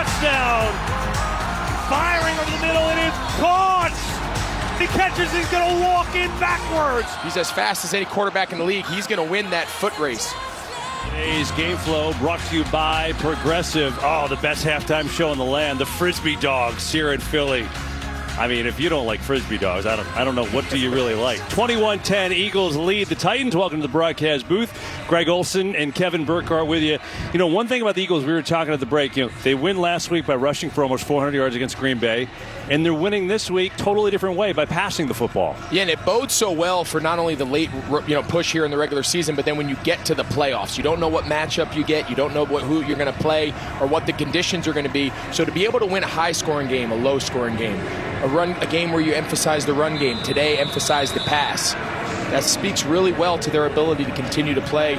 touchdown. Firing over the middle, and it's caught. He catches, he's going to walk in backwards. He's as fast as any quarterback in the league. He's going to win that foot race. Today's Game Flow brought to you by Progressive. Oh, the best halftime show in the land, the Frisbee Dogs here in Philly. I mean, if you don't like Frisbee Dogs, I don't know what do you really like. 21-10, Eagles lead the Titans. Welcome to the broadcast booth. Greg Olson and Kevin Burkhardt with you. You know, one thing about the Eagles, we were talking at the break, they win last week by rushing for almost 400 yards against Green Bay, and they're winning this week totally different way by passing the football. Yeah, and it bodes so well for not only the late push here in the regular season, but then when you get to the playoffs, you don't know what matchup you get, you don't know who you're going to play or what the conditions are going to be. So to be able to win a high-scoring game, a low-scoring game, a game where you emphasize the run game, today emphasize the pass, that speaks really well to their ability to continue to play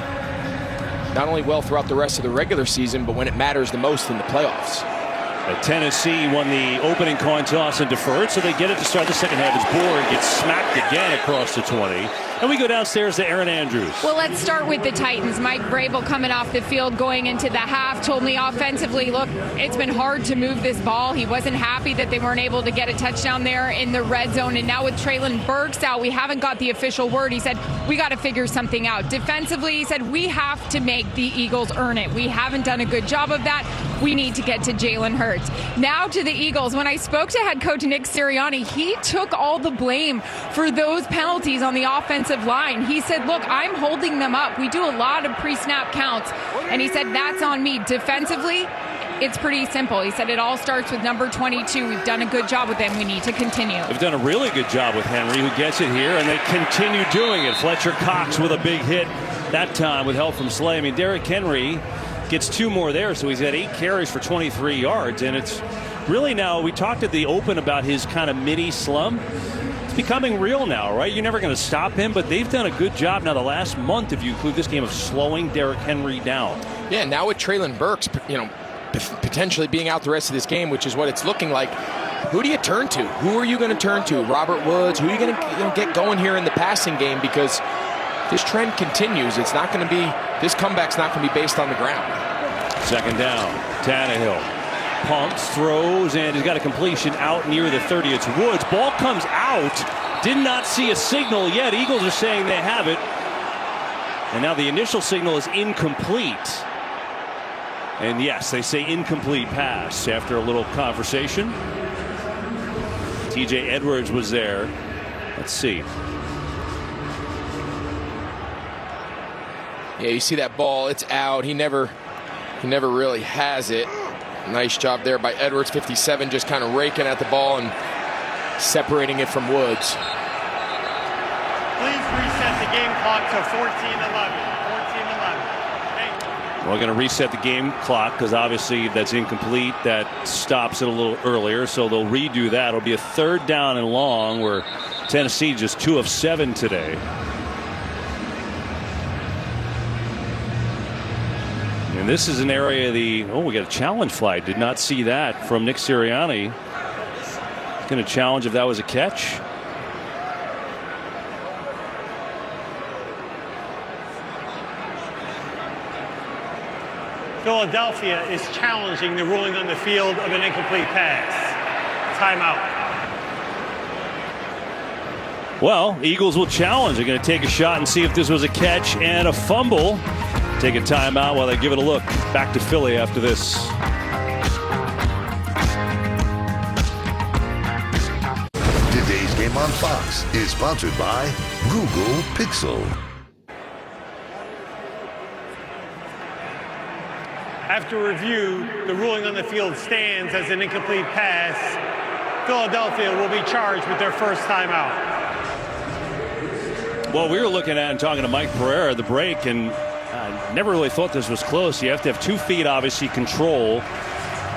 not only well throughout the rest of the regular season, but when it matters the most in the playoffs. Tennessee won the opening coin toss and deferred, so they get it to start the second half. As Board gets smacked again across the 20. And we go downstairs to Aaron Andrews. Well, let's start with the Titans. Mike Vrabel coming off the field going into the half told me offensively, look, it's been hard to move this ball. He wasn't happy that they weren't able to get a touchdown there in the red zone. And now with Treylon Burks out, we haven't got the official word. He said, we got to figure something out. Defensively, he said, we have to make the Eagles earn it. We haven't done a good job of that. We need to get to Jalen Hurts. Now to the Eagles. When I spoke to head coach Nick Sirianni, he took all the blame for those penalties on the offensive line. He said, look, I'm holding them up. We do a lot of pre-snap counts. And he said, that's on me. Defensively, it's pretty simple. He said it all starts with number 22. We've done a good job with him. We need to continue. They've done a really good job with Henry, who gets it here, and they continue doing it. Fletcher Cox with a big hit that time with help from Slay. I mean, Derrick Henry gets 2 more there, so he's got 8 carries for 23 yards. And it's really now, we talked at the open about his kind of mini slump. It's becoming real now, right? You're never going to stop him, but they've done a good job now the last month, if you include this game, of slowing Derrick Henry down. Yeah, now with Treylon Burks, potentially being out the rest of this game, which is what it's looking like, who do you turn to? Who are you going to turn to? Robert Woods? Who are you going to get going here in the passing game? Because this trend continues. It's not going to be, this comeback's not going to be based on the ground. Second down, Tannehill pumps, throws, and he's got a completion out near the 30. It's Woods. Ball comes out. Did not see a signal yet. Eagles are saying they have it. And now the initial signal is incomplete. And yes, they say incomplete pass after a little conversation. TJ Edwards was there. Let's see. Yeah, you see that ball, it's out. He never really has it. Nice job there by Edwards. 57 just kind of raking at the ball and separating it from Woods. Please reset the game clock to 14-11. 14-11. We're going to reset the game clock because obviously that's incomplete. That stops it a little earlier, so they'll redo that. It'll be a 3rd down and long, where Tennessee just 2 of 7 today. And this is an area we got a challenge flag. Did not see that from Nick Sirianni. Going to challenge if that was a catch. Philadelphia is challenging the ruling on the field of an incomplete pass. Timeout. Well, Eagles will challenge. They're going to take a shot and see if this was a catch and a fumble. Take a timeout while they give it a look. Back to Philly after this. Today's Game on Fox is sponsored by Google Pixel. After review, the ruling on the field stands as an incomplete pass. Philadelphia will be charged with their first timeout. Well, we were looking at and talking to Mike Pereira at the break, and never really thought this was close. You have to have 2 feet, obviously, control,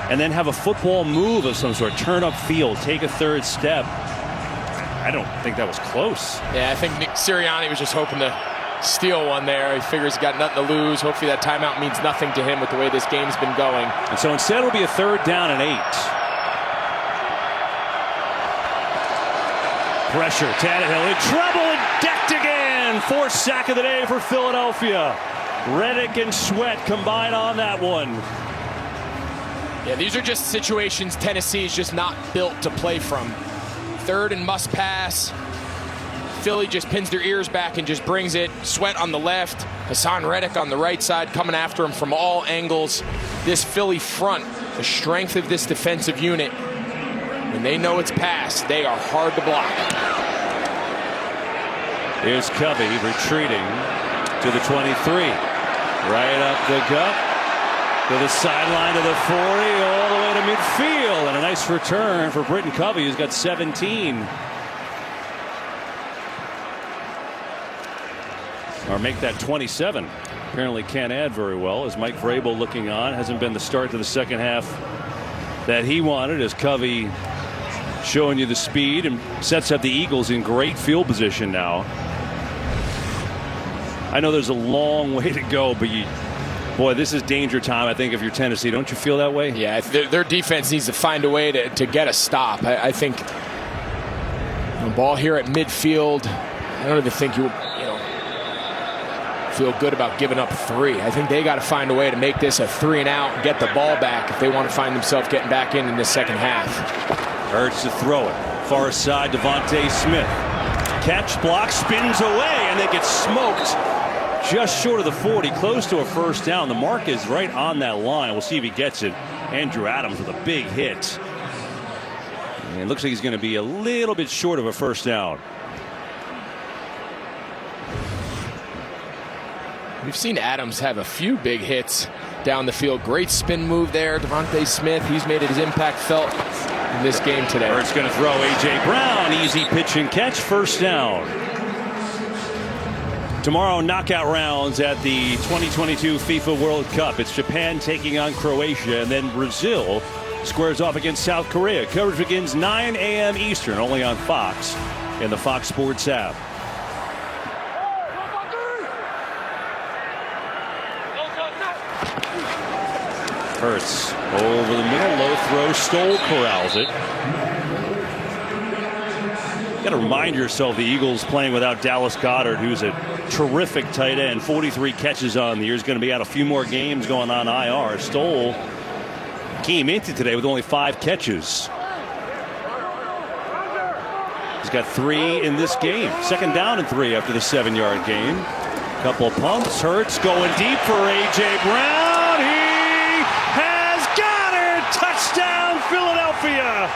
and then have a football move of some sort. Turn up field, take a 3rd step. I don't think that was close. Yeah, I think Nick Sirianni was just hoping to steal one there. He figures he's got nothing to lose. Hopefully that timeout means nothing to him with the way this game's been going. And so instead it'll be a 3rd down and 8. Pressure, Tannehill in trouble and decked again. 4th sack of the day for Philadelphia. Reddick and Sweat combine on that one. Yeah, these are just situations Tennessee is just not built to play from. 3rd and must pass. Philly just pins their ears back and just brings it. Sweat on the left. Hassan Reddick on the right side coming after him from all angles. This Philly front, the strength of this defensive unit, when they know it's passed, they are hard to block. Here's Covey retreating to the 23. Right up the gut. To the sideline to the 40, all the way to midfield. And a nice return for Britton Covey, who's got 17. Or make that 27. Apparently can't add very well as Mike Vrabel looking on. Hasn't been the start to the second half that he wanted, as Covey showing you the speed and sets up the Eagles in great field position now. I know there's a long way to go, but boy, this is danger time, I think, if you're Tennessee. Don't you feel that way? Yeah, their defense needs to find a way to get a stop. I think the ball here at midfield, I don't even think you feel good about giving up 3. I think they got to find a way to make this a 3 and out and get the ball back if they want to find themselves getting back in the second half. Hurts to throw it. Far side, Devontae Smith. Catch, block, spins away, and they get smoked just short of the 40, close to a first down. The mark is right on that line. We'll see if he gets it. Andrew Adams with a big hit. And it looks like he's going to be a little bit short of a first down. We've seen Adams have a few big hits down the field. Great spin move there. Devontae Smith, he's made his impact felt in this game today. Hurts going to throw. A.J. Brown, easy pitch and catch, first down. Tomorrow, knockout rounds at the 2022 FIFA World Cup. It's Japan taking on Croatia, and then Brazil squares off against South Korea. Coverage begins 9 a.m. Eastern, only on Fox and the Fox Sports app. Hurts over the middle, low throw, Stoll corrals it. Got to remind yourself the Eagles playing without Dallas Goedert, who's a terrific tight end, 43 catches on the year. He's going to be out a few more games going on IR. Stoll came into today with only 5 catches. He's got 3 in this game. 2nd down and 3 after the 7-yard gain. Couple of pumps. Hurts going deep for A.J. Brown. He has got it. Touchdown, Philadelphia.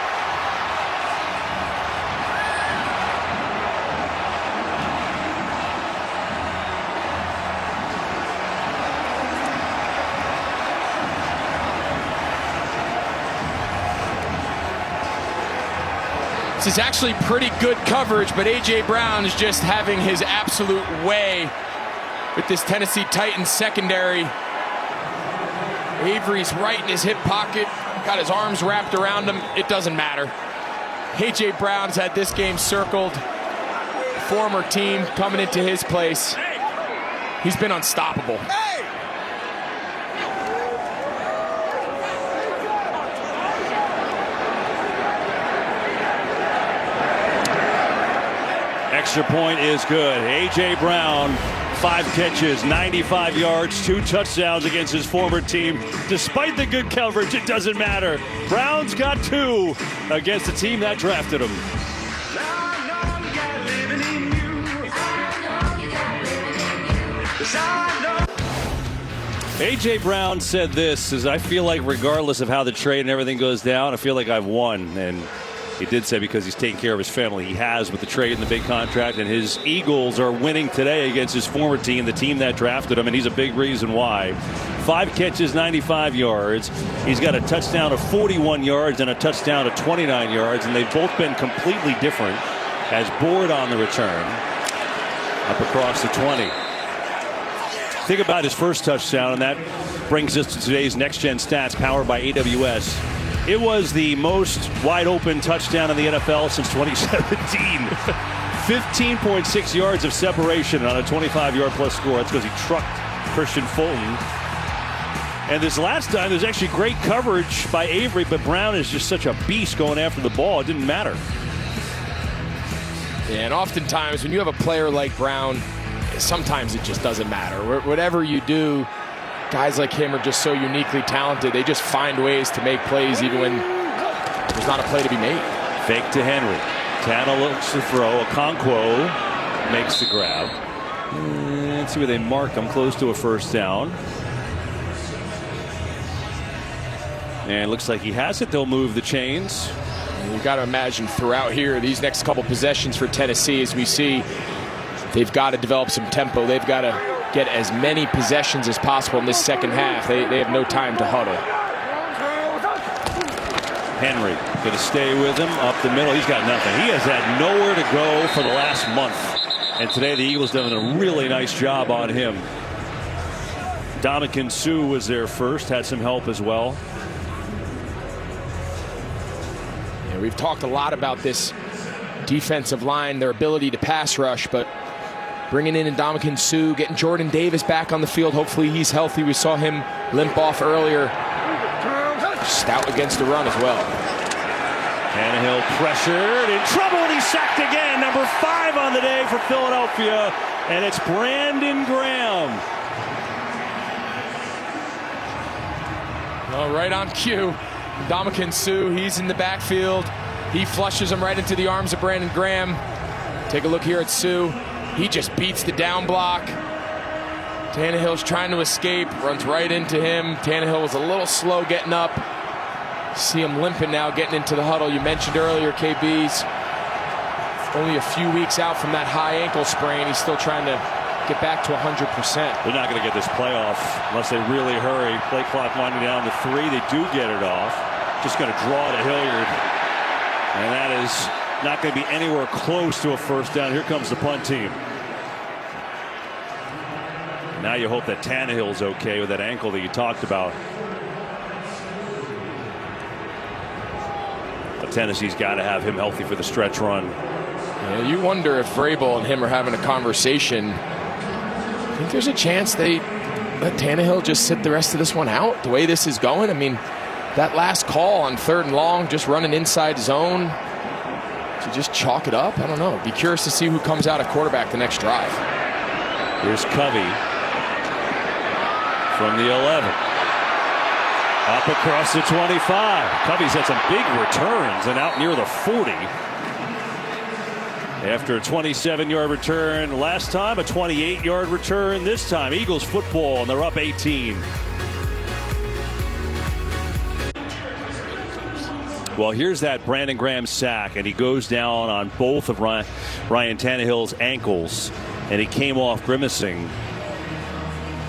This is actually pretty good coverage, but A.J. Brown is just having his absolute way with this Tennessee Titans secondary. Avery's right in his hip pocket, got his arms wrapped around him. It doesn't matter. A.J. Brown's had this game circled. Former team coming into his place. He's been unstoppable. Extra point is good. A.J. Brown, 5 catches, 95 yards, 2 touchdowns against his former team. Despite the good coverage, it doesn't matter. Brown's got 2 against the team that drafted him. A.J. Brown said this, as I feel like regardless of how the trade and everything goes down, I feel like I've won. And he did say because he's taking care of his family, he has with the trade and the big contract, and his Eagles are winning today against his former team, the team that drafted him, and he's a big reason why. 5 catches, 95 yards. He's got a touchdown of 41 yards and a touchdown of 29 yards, and they've both been completely different as Board on the return up across the 20. Think about his first touchdown, and that brings us to today's next-gen stats powered by AWS. It was the most wide-open touchdown in the NFL since 2017. 15.6 yards of separation on a 25-yard-plus score. That's because he trucked Christian Fulton. And this last time, there's actually great coverage by Avery, but Brown is just such a beast going after the ball. It didn't matter. Yeah, and oftentimes, when you have a player like Brown, sometimes it just doesn't matter. Whatever you do, guys like him are just so uniquely talented. They just find ways to make plays even when there's not a play to be made. Fake to Henry. Tana looks to throw. Okonkwo makes the grab. Let's see where they mark him. Close to a first down. And it looks like he has it. They'll move the chains. You've got to imagine throughout here, these next couple possessions for Tennessee, as we see, they've got to develop some tempo. They've got to get as many possessions as possible in this second half. They have no time to huddle. Henry going to stay with him up the middle. He's got nothing. He has had nowhere to go for the last month. And today the Eagles done a really nice job on him. Dominican Sue was there first, had some help as well. Yeah, we've talked a lot about this defensive line, their ability to pass rush, but bringing in Dominican Sue, getting Jordan Davis back on the field. Hopefully he's healthy. We saw him limp off earlier. Stout against the run as well. Tannehill pressured, in trouble, and he's sacked again. Number 5 on the day for Philadelphia, and it's Brandon Graham. Well, right on cue. Dominican Sue, he's in the backfield. He flushes him right into the arms of Brandon Graham. Take a look here at Sue. He just beats the down block. Tannehill's trying to escape, runs right into him. Tannehill was a little slow getting up. See him limping now, getting into the huddle. You mentioned earlier, KB's only a few weeks out from that high ankle sprain. He's still trying to get back to 100%. They're not going to get this playoff unless they really hurry. Play clock winding down to 3. They do get it off. Just going to draw to Hilliard. And that is not going to be anywhere close to a first down. Here comes the punt team. Now you hope that Tannehill's okay with that ankle that you talked about. But Tennessee's got to have him healthy for the stretch run. Yeah, you wonder if Vrabel and him are having a conversation. I think there's a chance they let Tannehill just sit the rest of this one out, the way this is going. I mean, that last call on 3rd and long, just running inside zone, to just chalk it up, I don't know. Be curious to see who comes out at quarterback the next drive. Here's Covey from the 11. Up across the 25. Covey's had some big returns and out near the 40. After a 27-yard return last time, a 28-yard return this time. Eagles football, and they're up 18. Well, here's that Brandon Graham sack, and he goes down on both of Ryan Tannehill's ankles, and he came off grimacing.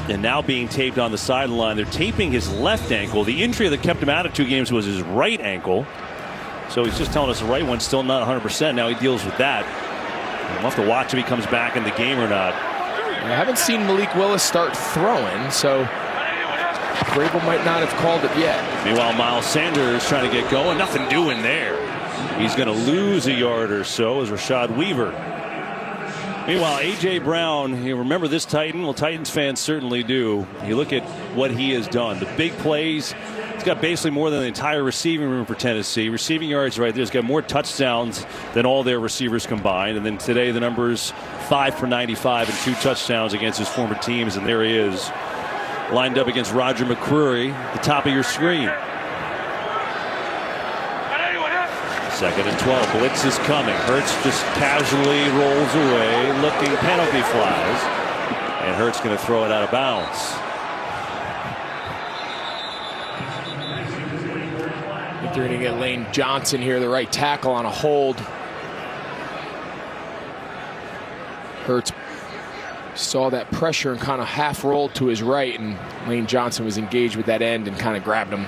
And now being taped on the sideline. They're taping his left ankle. The injury that kept him out of 2 games was his right ankle. So he's just telling us the right one's still not 100%. Now he deals with that. We'll have to watch if he comes back in the game or not. I haven't seen Malik Willis start throwing, so Vrabel might not have called it yet. Meanwhile, Miles Sanders trying to get going. Nothing doing there. He's going to lose a yard or so as Rashad Weaver. Meanwhile, A.J. Brown, you remember this Titan? Well, Titans fans certainly do. You look at what he has done. The big plays. He's got basically more than the entire receiving room for Tennessee. Receiving yards right there. He's got more touchdowns than all their receivers combined. And then today the numbers 5 for 95 and 2 touchdowns against his former teams. And there he is, lined up against Roger McCreary, the top of your screen. 2nd and 12. Blitz is coming. Hurts just casually rolls away, looking, penalty flies. And Hurts going to throw it out of bounds. I think they're going to get Lane Johnson here, the right tackle, on a hold. Hurts saw that pressure and kind of half rolled to his right, and Lane Johnson was engaged with that end and kind of grabbed him.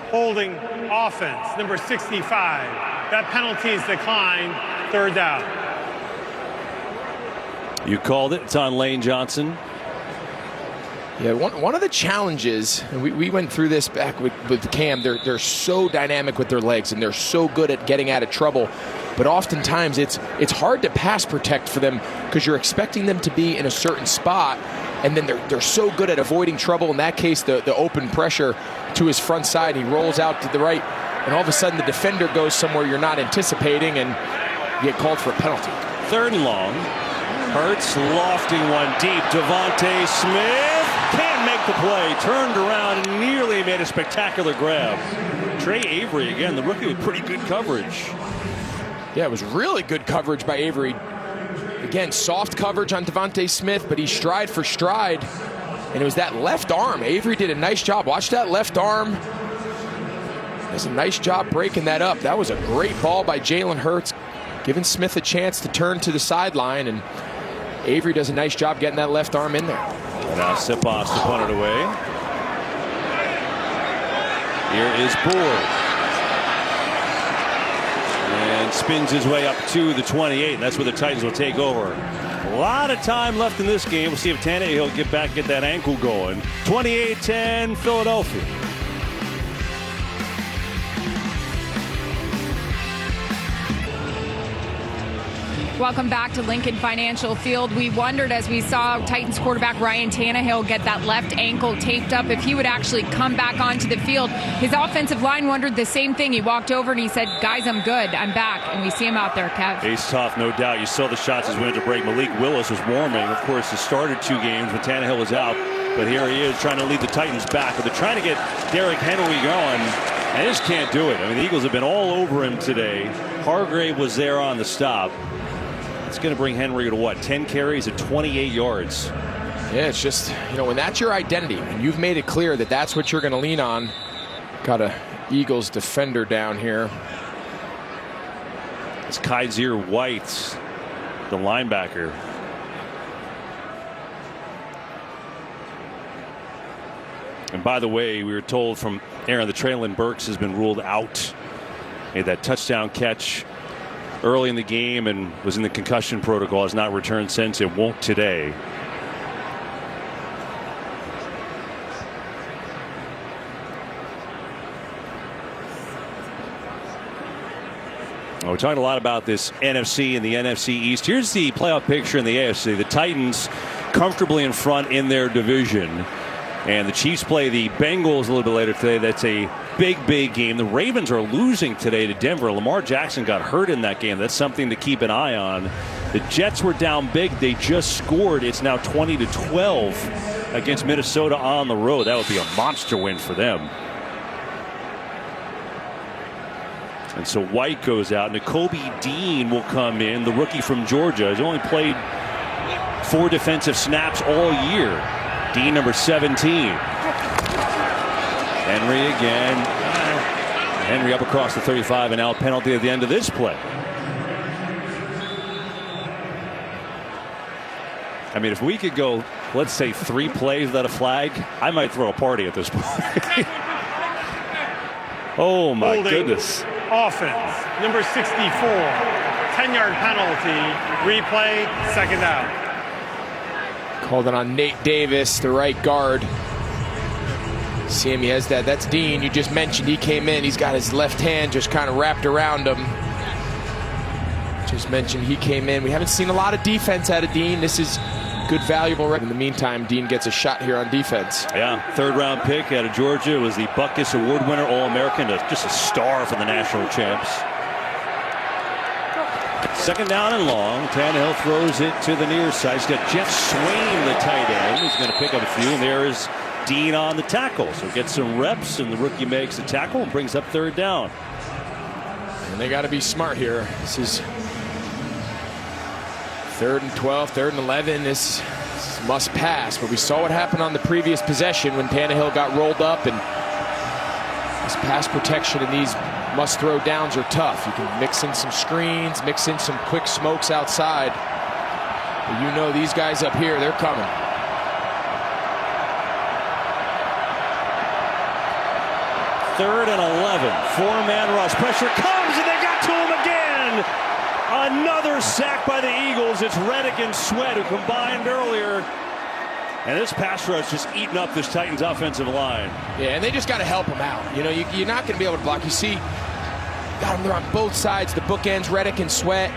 Holding offense, number 65. That penalty is declined. 3rd down. You called it. It's on Lane Johnson. Yeah, one of the challenges, and we went through this back with Cam, they're so dynamic with their legs, and they're so good at getting out of trouble. But oftentimes it's hard to pass protect for them because you're expecting them to be in a certain spot, and then they're so good at avoiding trouble. In that case, the open pressure to his front side, he rolls out to the right, and all of a sudden the defender goes somewhere you're not anticipating, and you get called for a penalty. 3rd and long. Hurts lofting one deep. Devontae Smith can't make the play. Turned around and nearly made a spectacular grab. Trey Avery, again, the rookie with pretty good coverage. Yeah, it was really good coverage by Avery. Again, soft coverage on Devontae Smith, but he's stride for stride. And it was that left arm. Avery did a nice job. Watch that left arm. Does a nice job breaking that up. That was a great ball by Jalen Hurts, giving Smith a chance to turn to the sideline, and Avery does a nice job getting that left arm in there. Now Siposs to punt it away. Here is Poole. And spins his way up to the 28. That's where the Titans will take over. A lot of time left in this game. We'll see if Tannehill get that ankle going. 28-10 Philadelphia. Welcome back to Lincoln Financial Field. We wondered as we saw Titans quarterback Ryan Tannehill get that left ankle taped up if he would actually come back onto the field. His offensive line wondered the same thing. He walked over and he said, guys, I'm good. I'm back. And we see him out there, Kev. He's tough, no doubt. You saw the shots as we went to break. Malik Willis was warming. Of course, he started 2 games when Tannehill was out. But here he is trying to lead the Titans back. But they're trying to get Derrick Henry going. And just can't do it. I mean, the Eagles have been all over him today. Hargrave was there on the stop. It's going to bring Henry to what, 10 carries at 28 yards. Yeah, it's just, when that's your identity and you've made it clear that that's what you're going to lean on. Got a Eagles defender down here. It's Kaiser White, the linebacker. And by the way, we were told from Aaron that Traylon Burks has been ruled out. Made that touchdown catch early in the game and was in the concussion protocol, has not returned since. It won't today. We're talking a lot about this NFC and the NFC East. Here's the playoff picture in the AFC. The Titans comfortably in front in their division. And the Chiefs play the Bengals a little bit later today. That's a big game. The Ravens are losing today to Denver. Lamar Jackson got hurt in that game. That's something to keep an eye on. The Jets were down big. They just scored. It's now 20-12 against Minnesota on the road. That would be a monster win for them. And so White goes out. Nakobe Dean will come in, the rookie from Georgia. He's only played 4 defensive snaps all year. Dean, number 17. Henry again. Henry up across the 35 and now penalty at the end of this play. I mean, if we could go, let's say 3 plays without a flag, I might throw a party at this point. Oh my goodness. Offense, number 64. 10-yard penalty. Replay, 2nd down. Called it on Nate Davis, the right guard. See him, he has that. That's Dean. You just mentioned he came in. He's got his left hand just kind of wrapped around him. Just mentioned he came in. We haven't seen a lot of defense out of Dean. This is good, valuable. In the meantime, Dean gets a shot here on defense. Yeah, 3rd-round pick out of Georgia. Was the Butkus Award winner, All-American. Just a star for the national champs. 2nd down and long. Tannehill throws it to the near side. He's got Jeff Swain, the tight end. He's going to pick up a few. And there is Dean on the tackle. So gets some reps, and the rookie makes the tackle and brings up 3rd down. And they got to be smart here. This is 3rd and 12, 3rd and 11. This must pass. But we saw what happened on the previous possession when Tannehill got rolled up, and this pass protection and these must-throw downs are tough. You can mix in some screens, mix in some quick smokes outside. But you know these guys up here, they're coming. Third and 11. 4-man rush. Pressure comes, and they got to him again. Another sack by the Eagles. It's Reddick and Sweat who combined earlier. And this pass rush just eating up this Titans offensive line. Yeah, and they just got to help them out. You're not going to be able to block. You see, got them there on both sides, the bookends, Reddick and Sweat.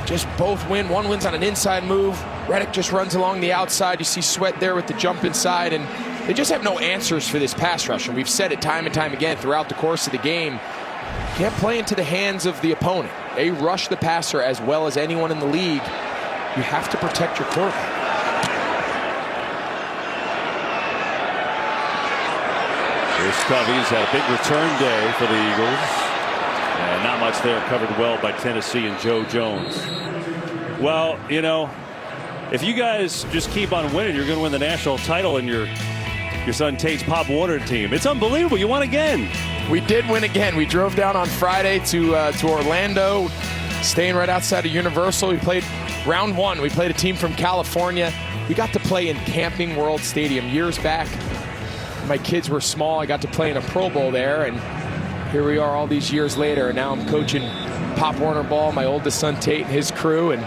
Just both win. One wins on an inside move. Reddick just runs along the outside. You see Sweat there with the jump inside, and they just have no answers for this pass rush. And we've said it time and time again throughout the course of the game. You can't play into the hands of the opponent. they rush the passer as well as anyone in the league. You have to protect your quarterback. Here's Covey's had a big return day for the Eagles. And not much there, covered well by Tennessee and Joe Jones. Well, you know, if you guys just keep on winning, you're going to win the national title in your son Tate's Pop Warner team. It's unbelievable. You won again. We did win again. We drove down on Friday to Orlando, staying right outside of Universal. We played round one. We played a team from California. We got to play in Camping World Stadium years back. My kids were small. I got to play in a Pro Bowl there, and here we are all these years later, and now I'm coaching Pop Warner ball, my oldest son Tate and his crew, and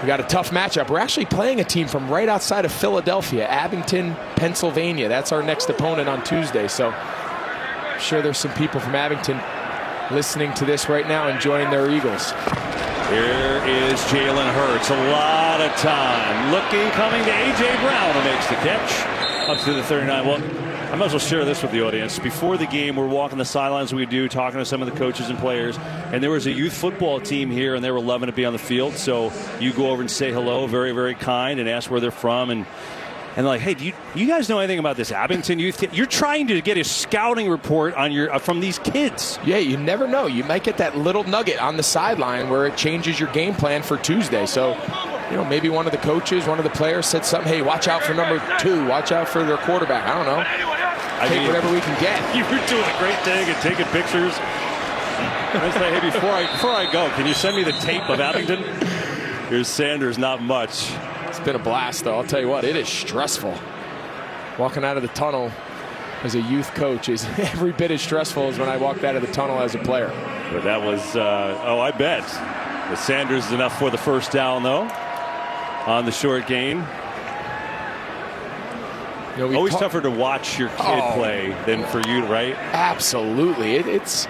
we got a tough matchup. We're actually playing a team from right outside of Philadelphia, Abington, Pennsylvania. That's our next opponent on Tuesday, so I'm sure there's some people from Abington listening to this right now, enjoying their Eagles. Here is Jalen Hurts, a lot of time. Looking, coming to A.J. Brown, who makes the catch up to the 39. Well, I might as well share this with the audience. Before the game, we're walking the sidelines, we do, talking to some of the coaches and players, and there was a youth football team here, and they were loving to be on the field. So you go over and say hello, very, very kind, and ask where they're from, and like, hey, do you guys know anything about this Abington youth team? You're trying to get a scouting report on from these kids. Yeah, you never know. You might get that little nugget on the sideline where it changes your game plan for Tuesday. So, you know, maybe one of the coaches, one of the players said something, hey, watch out for number 2, watch out for their quarterback. I don't know. Take whatever we can get. You were doing a great thing and taking pictures. I say, hey, before I go, can you send me the tape of Abington? Here's Sanders, not much. It's been a blast, though. I'll tell you what, it is stressful. Walking out of the tunnel as a youth coach is every bit as stressful as when I walked out of the tunnel as a player. But that was, I bet. But Sanders is enough for the first down, though, on the short gain. You know, always tougher to watch your kid play than for you, right? Absolutely. It's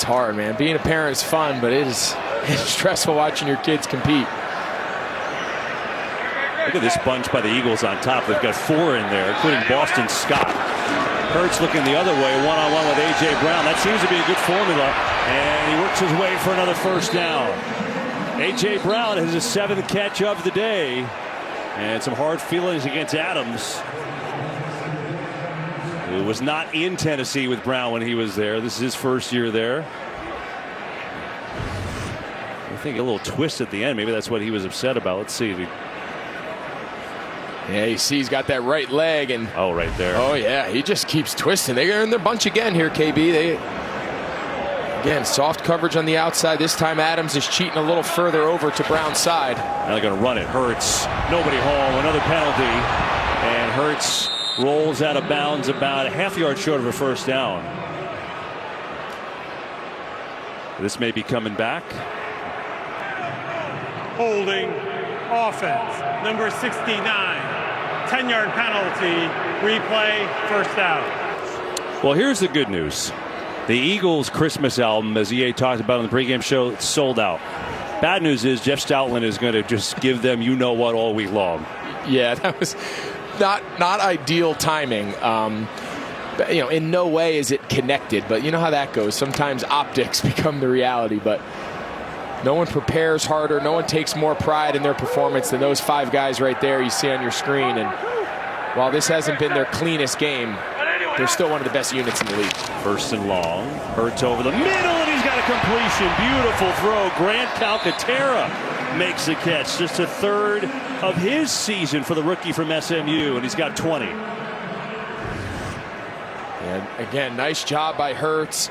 hard, man. Being a parent is fun, but it's stressful watching your kids compete. Look at this bunch by the Eagles on top. They've got 4 in there, including Boston Scott. Hurts looking the other way, one-on-one with A.J. Brown. That seems to be a good formula, and he works his way for another first down. A.J. Brown has his 7th catch of the day, and some hard feelings against Adams, who was not in Tennessee with Brown when he was there. This is his first year there. I think a little twist at the end. Maybe that's what he was upset about. Let's see. Yeah, you see he's got that right leg, and right there. Oh yeah, he just keeps twisting. They're in their bunch again here, KB. Again, soft coverage on the outside. This time Adams is cheating a little further over to Brown's side. Now they're going to run it. Hurts, nobody home, another penalty, and Hurts rolls out of bounds about a half-yard short of a first down. This may be coming back. Holding offense, number 69. 10-yard penalty, replay, first down. Well, here's the good news. The Eagles' Christmas album, as EA talked about on the pregame show, it's sold out. Bad news is Jeff Stoutland is going to just give them you-know-what all week long. Yeah, that was not ideal timing. You know, in no way is it connected, but you know how that goes. Sometimes optics become the reality, but no one prepares harder. No one takes more pride in their performance than those 5 guys right there you see on your screen. And while this hasn't been their cleanest game, they're still one of the best units in the league. First and long. Hurts over the middle, and he's got a completion. Beautiful throw. Grant Calcaterra makes the catch. Just a third of his season for the rookie from SMU, and he's got 20. And again, nice job by Hurts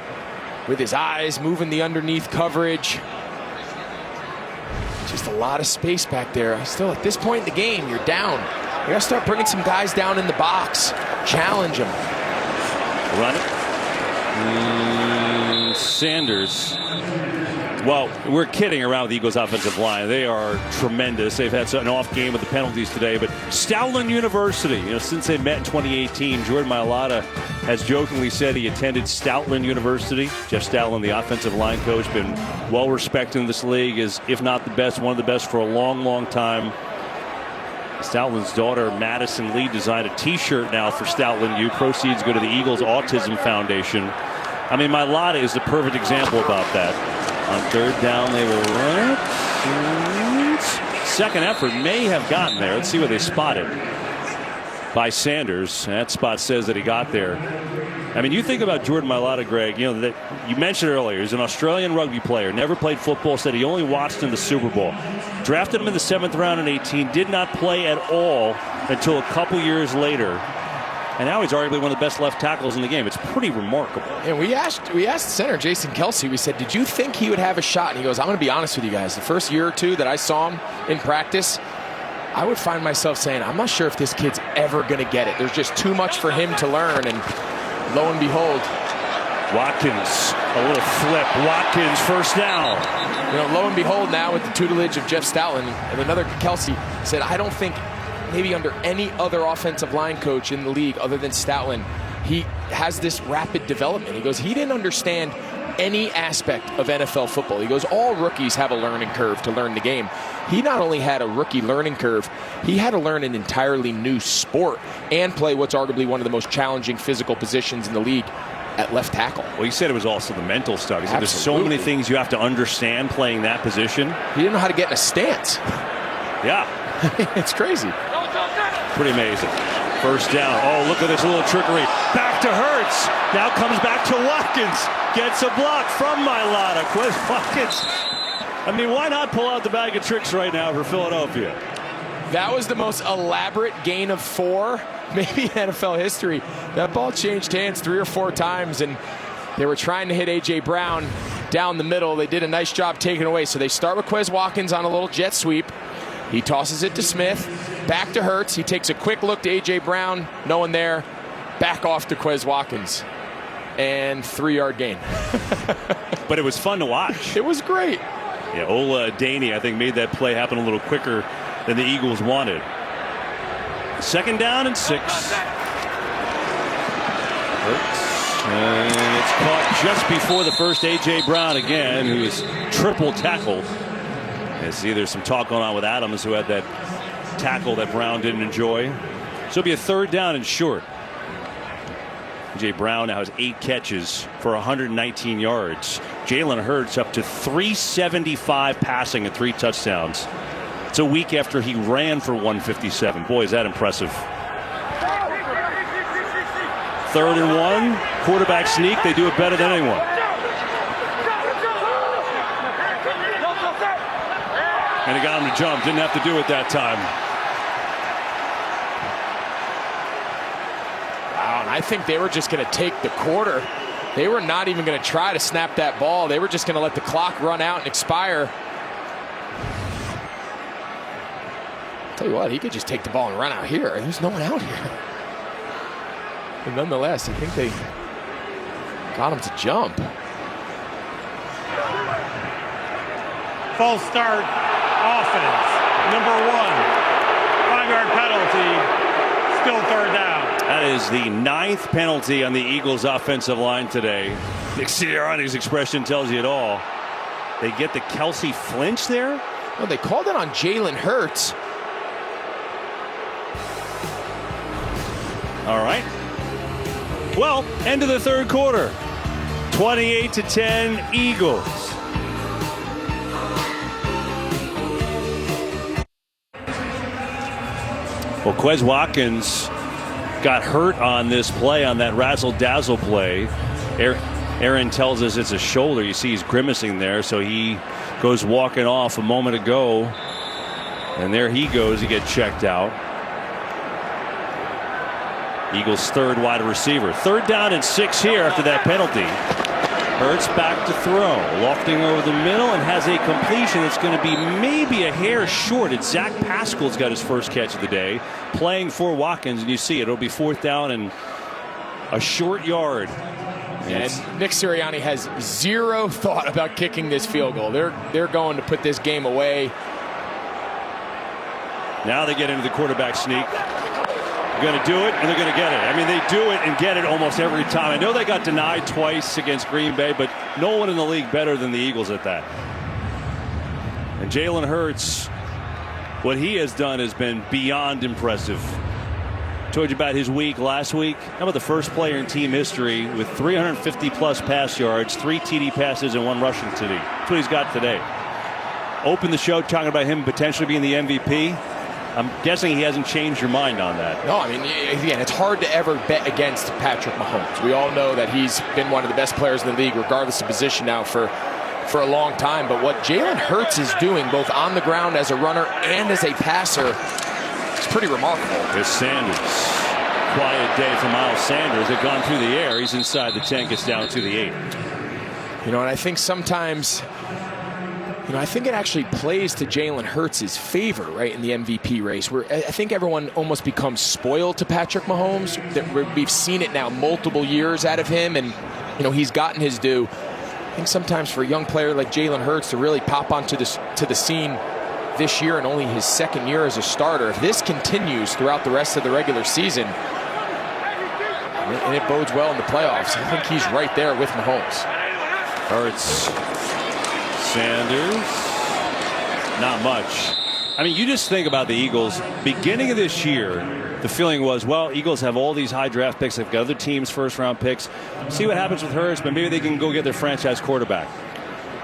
with his eyes moving the underneath coverage. Just a lot of space back there. Still, at this point in the game, you're down. You got to start bringing some guys down in the box. Challenge them. Run it. Sanders. Well, we're kidding around with the Eagles' offensive line. They are tremendous. They've had an off game with the penalties today. But Stoutland University, you know, since they met in 2018, Jordan Mailata has jokingly said he attended Stoutland University. Jeff Stoutland, the offensive line coach, been well respected in this league, is, if not the best, one of the best for a long, long time. Stoutland's daughter, Madison Lee, designed a T-shirt now for Stoutland U. Proceeds go to the Eagles Autism Foundation. I mean, Mailata is the perfect example about that. On third down, they will run it. Second effort may have gotten there. Let's see where they spotted by Sanders. That spot says that he got there. I mean, you think about Jordan Mailata, Greg. You know that you mentioned earlier. He's an Australian rugby player. Never played football. Said he only watched in the Super Bowl. Drafted him in the 7th round in 18. Did not play at all until a couple years later. And now he's arguably one of the best left tackles in the game. It's pretty remarkable. And we asked center Jason Kelsey, we said, did you think he would have a shot? And he goes, I'm going to be honest with you guys. The first year or two that I saw him in practice, I would find myself saying, I'm not sure if this kid's ever going to get it. There's just too much for him to learn. And lo and behold, Watkins, a little flip. Watkins, first down. You know, lo and behold, now with the tutelage of Jeff Stoutland and another Kelsey said, I don't think maybe under any other offensive line coach in the league other than Stoutland, he has this rapid development. He goes, he didn't understand any aspect of NFL football. He goes, all rookies have a learning curve to learn the game. He not only had a rookie learning curve, he had to learn an entirely new sport and play what's arguably one of the most challenging physical positions in the league at left tackle. Well, you said it was also the mental stuff. He said there's so many things you have to understand playing that position. He didn't know how to get in a stance. Yeah. It's crazy. Pretty amazing. First down. Oh, look at this little trickery. Back to Hurts. Now comes back to Watkins. Gets a block from Mailata. Quez Watkins. I mean, why not pull out the bag of tricks right now for Philadelphia? That was the most elaborate gain of 4, maybe in NFL history. That ball changed hands 3 or 4 times, and they were trying to hit A.J. Brown down the middle. They did a nice job taking it away. So they start with Quez Watkins on a little jet sweep. He tosses it to Smith, back to Hurts. He takes a quick look to A.J. Brown, no one there, back off to Quez Watkins. And 3-yard gain. But it was fun to watch. It was great. Yeah, Ola Daney, I think, made that play happen a little quicker than the Eagles wanted. Second down and 6. Hurts. And it's caught just before the first A.J. Brown again, who is triple tackled. I see there's some talk going on with Adams, who had that tackle that Brown didn't enjoy. So it'll be a third down and short. A.J. Brown now has 8 catches for 119 yards. Jalen Hurts up to 375 passing and 3 touchdowns. It's a week after he ran for 157. Boy, is that impressive. 3rd and 1. Quarterback sneak. They do it better than anyone. And he got him to jump. Didn't have to do it that time. Wow, and I think they were just going to take the quarter. They were not even going to try to snap that ball. They were just going to let the clock run out and expire. Tell you what, he could just take the ball and run out here. There's no one out here. But nonetheless, I think they got him to jump. False start. Offense, number 1, 5-yard penalty, still 3rd down. That is the 9th penalty on the Eagles' offensive line today. Nick Sirianni's expression tells you it all. They get the Kelsey flinch there. Well, they called it on Jalen Hurts. All right. Well, end of the 3rd quarter. 28-10 Eagles. Well, Quez Watkins got hurt on this play, on that razzle-dazzle play. Aaron tells us it's a shoulder. You see he's grimacing there, so he goes walking off a moment ago. And there he goes. He gets checked out. Eagles' 3rd wide receiver. 3rd down and 6 here after that penalty. Hurts back to throw, lofting over the middle, and has a completion that's going to be maybe a hair short. It's Zach Pascal's got his first catch of the day, playing for Watkins, and you see it. It'll be 4th down and a short yard. And Nick Sirianni has 0 thought about kicking this field goal. They're going to put this game away. Now they get into the quarterback sneak. They're going to do it, and they're going to get it. I mean, they do it and get it almost every time. I know they got denied twice against Green Bay, but no one in the league better than the Eagles at that. And Jalen Hurts, what he has done has been beyond impressive. Told you about his week last week. How about the first player in team history with 350-plus pass yards, 3 TD passes, and 1 rushing TD. That's what he's got today. Opened the show talking about him potentially being the MVP. I'm guessing he hasn't changed your mind on that. No, I mean, again, it's hard to ever bet against Patrick Mahomes. We all know that he's been one of the best players in the league, regardless of position now for a long time. But what Jalen Hurts is doing, both on the ground as a runner and as a passer, is pretty remarkable. Here's Sanders. Quiet day for Miles Sanders. They've gone through the air. He's inside the 10, gets down to the 8. You know, and I think sometimes, you know, I think it actually plays to Jalen Hurts' favor, right, in the MVP race, where I think everyone almost becomes spoiled to Patrick Mahomes. We've seen it now multiple years out of him, and, you know, he's gotten his due. I think sometimes for a young player like Jalen Hurts to really pop onto the scene this year and only his second year as a starter, if this continues throughout the rest of the regular season, and it bodes well in the playoffs, I think he's right there with Mahomes. Hurts. Sanders. Not much. I mean, you just think about the Eagles. Beginning of this year, the feeling was, well, Eagles have all these high draft picks. They've got other teams' first-round picks. See what happens with Hurts, but maybe they can go get their franchise quarterback.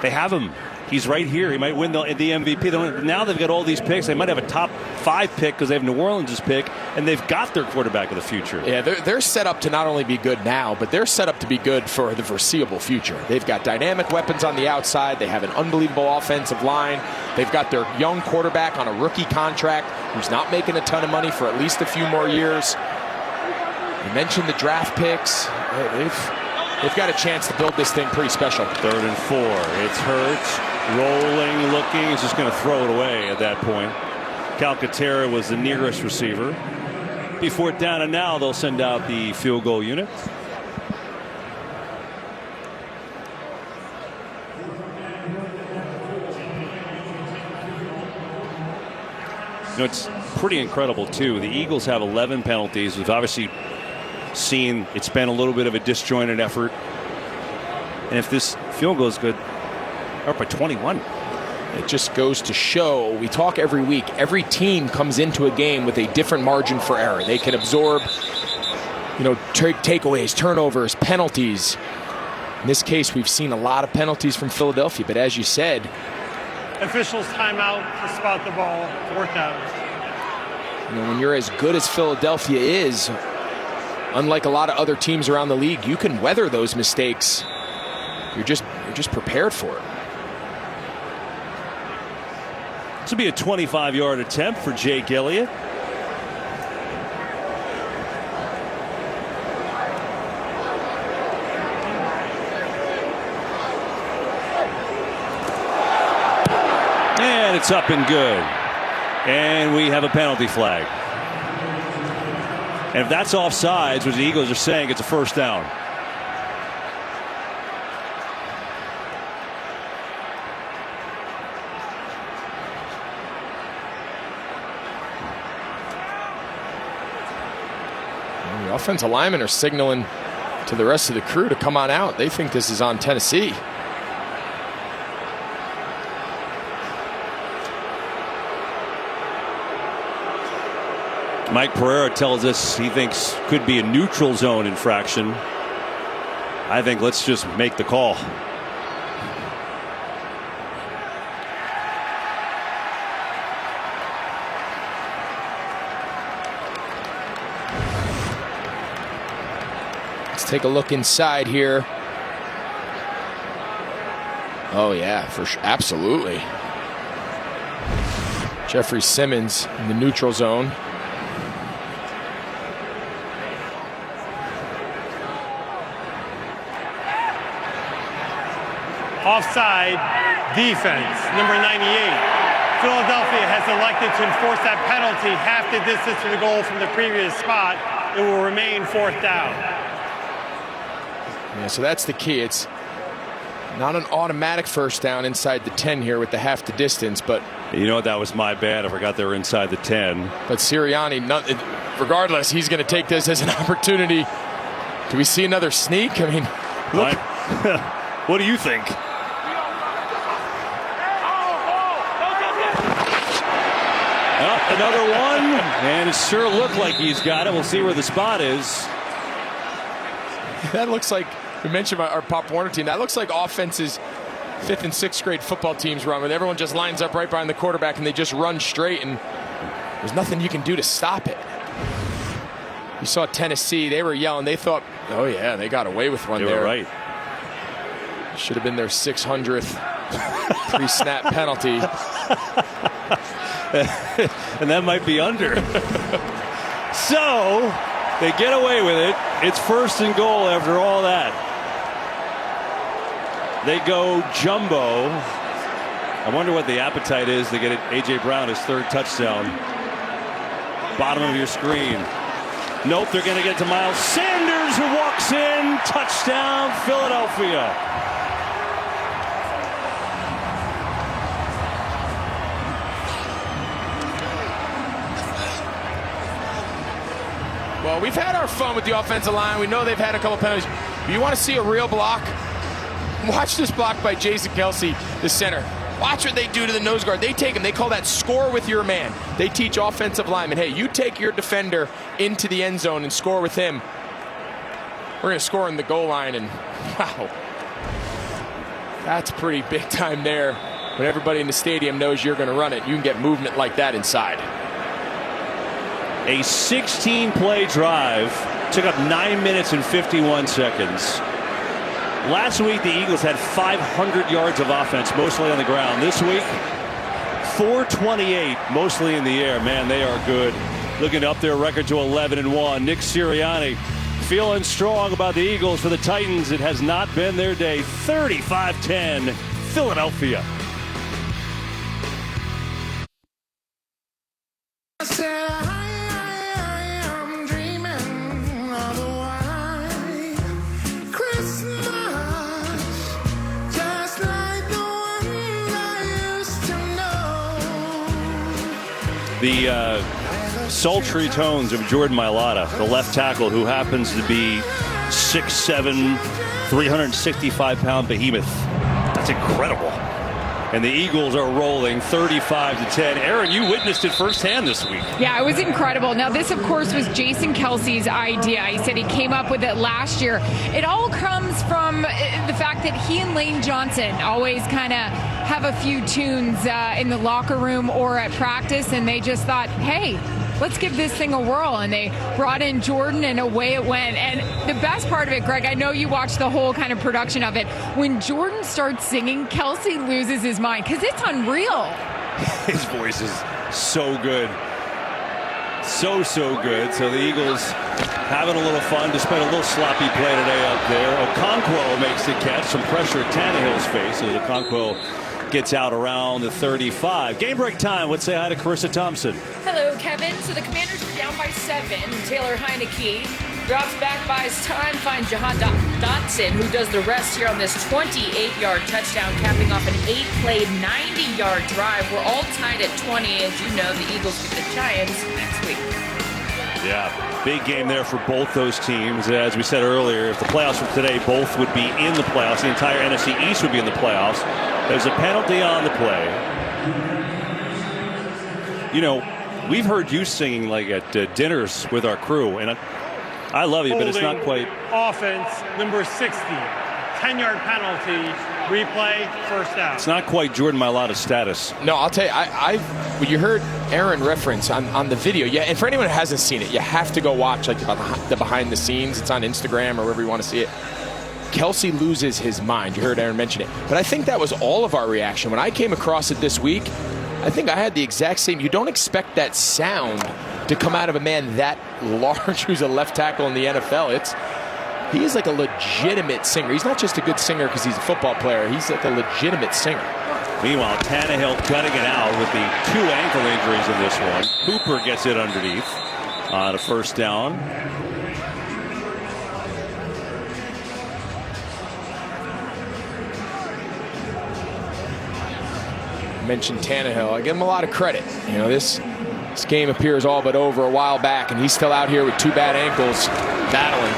They have him. He's right here. He might win the MVP. Now they've got all these picks. They might have a top 5 pick because they have New Orleans' pick, and they've got their quarterback of the future. Yeah, they're set up to not only be good now, but they're set up to be good for the foreseeable future. They've got dynamic weapons on the outside. They have an unbelievable offensive line. They've got their young quarterback on a rookie contract who's not making a ton of money for at least a few more years. You mentioned the draft picks. They've got a chance to build this thing pretty special. 3rd and 4. It's Hurts. Rolling, looking. He's just going to throw it away at that point. Calcaterra was the nearest receiver. Be 4th down, and now they'll send out the field goal unit. You know, it's pretty incredible, too. The Eagles have 11 penalties. We've obviously seen it's been a little bit of a disjointed effort. And if this field goal is good, up by 21. It just goes to show, we talk every week, every team comes into a game with a different margin for error. They can absorb, you know, takeaways, turnovers, penalties. In this case, we've seen a lot of penalties from Philadelphia, but as you said, officials timeout to spot the ball, 4th down. You know, when you're as good as Philadelphia is, unlike a lot of other teams around the league, you can weather those mistakes. You're just prepared for it. This will be a 25-yard attempt for Jake Elliott. And it's up and good. And we have a penalty flag. And if that's offsides, which the Eagles are saying, it's a 1st down. The offensive linemen are signaling to the rest of the crew to come on out. They think this is on Tennessee. Mike Pereira tells us he thinks could be a neutral zone infraction. I think let's just make the call. Let's take a look inside here. Oh yeah, for sure, absolutely. Jeffrey Simmons in the neutral zone. Offside defense, number 98. Philadelphia has elected to enforce that penalty half the distance to the goal from the previous spot. It will remain 4th down. Yeah, so that's the key. It's not an automatic 1st down inside the 10 here with the half the distance, but you know what, that was my bad. I forgot they were inside the 10. But Sirianni, regardless, he's going to take this as an opportunity. Do we see another sneak? I mean, look. What do you think? Oh, another one, and it sure looked like he's got it. We'll see where the spot is. That looks like, we mentioned our Pop Warner team, that looks like offenses 5th and 6th grade football teams run, where everyone just lines up right behind the quarterback and they just run straight, and there's nothing you can do to stop it. You saw Tennessee, they were yelling, they thought, oh yeah, they got away with one there. They were right. Should have been their 600th pre-snap penalty. And that might be under. So they get away with it. It's 1st and goal after all that. They go jumbo. I wonder what the appetite is to get A.J. Brown his 3rd touchdown. Bottom of your screen. Nope, they're going to get to Miles Sanders, who walks in. Touchdown, Philadelphia. Well, we've had our fun with the offensive line. We know they've had a couple penalties. If you want to see a real block, watch this block by Jason Kelsey, the center. Watch what they do to the nose guard. They take him. They call that score with your man. They teach offensive linemen, hey, you take your defender into the end zone and score with him. We're going to score in the goal line, and wow. That's pretty big time there. When everybody in the stadium knows you're going to run it, you can get movement like that inside. A 16-play drive took up 9 minutes and 51 seconds. Last week, the Eagles had 500 yards of offense, mostly on the ground. This week, 428, mostly in the air. Man, they are good. Looking to up their record to 11-1. Nick Sirianni feeling strong about the Eagles. For the Titans, it has not been their day. 35-10, Philadelphia. The sultry tones of Jordan Mailata, the left tackle, who happens to be 6'7", 365-pound behemoth. That's incredible. And the Eagles are rolling 35-10. Aaron, you witnessed it firsthand this week. Yeah, it was incredible. Now, this, of course, was Jason Kelsey's idea. He said he came up with it last year. It all comes from the fact that he and Lane Johnson always kind of have a few tunes in the locker room or at practice, and they just thought, hey, let's give this thing a whirl. And they brought in Jordan, and away it went. And the best part of it, Greg, I know you watched the whole kind of production of it. When Jordan starts singing, Kelsey loses his mind because it's unreal. His voice is so good. So good. So the Eagles having a little fun despite a little sloppy play today up there. Okonkwo makes the catch. Some pressure at Tannehill's face as Okonkwo gets out around the 35. Game break time. Let's say hi to Carissa Thompson. Hello, Kevin. So the Commanders are down by 7. Taylor Heineke drops back, buys time, finds Jahan Dotson, who does the rest here on this 28-yard touchdown, capping off an 8-play, 90-yard drive. We're all tied at 20. As you know, the Eagles get the Giants next week. Yeah, big game there for both those teams. As we said earlier, if the playoffs from today, both would be in the playoffs. The entire NFC East would be in the playoffs. There's a penalty on the play. You know, we've heard you singing like at dinners with our crew, and I love you, but it's not quite. Offense, number 60, 10-yard penalty, replay, first down. It's not quite Jordan Mailata's status. No, I'll tell you, when you heard Aaron reference on the video, yeah, and for anyone who hasn't seen it, you have to go watch like the behind the scenes. It's on Instagram or wherever you want to see it. Kelsey loses his mind. You heard Aaron mention it. But I think that was all of our reaction. When I came across it this week, I think I had the exact same. You don't expect that sound to come out of a man that large who's a left tackle in the NFL. He is like a legitimate singer. He's not just a good singer because he's a football player. He's like a legitimate singer. Meanwhile, Tannehill gutting it out with the 2 ankle injuries in this one. Hooper gets it underneath on a first down. Mentioned Tannehill. I give him a lot of credit. You know, this game appears all but over a while back, and he's still out here with 2 bad ankles battling.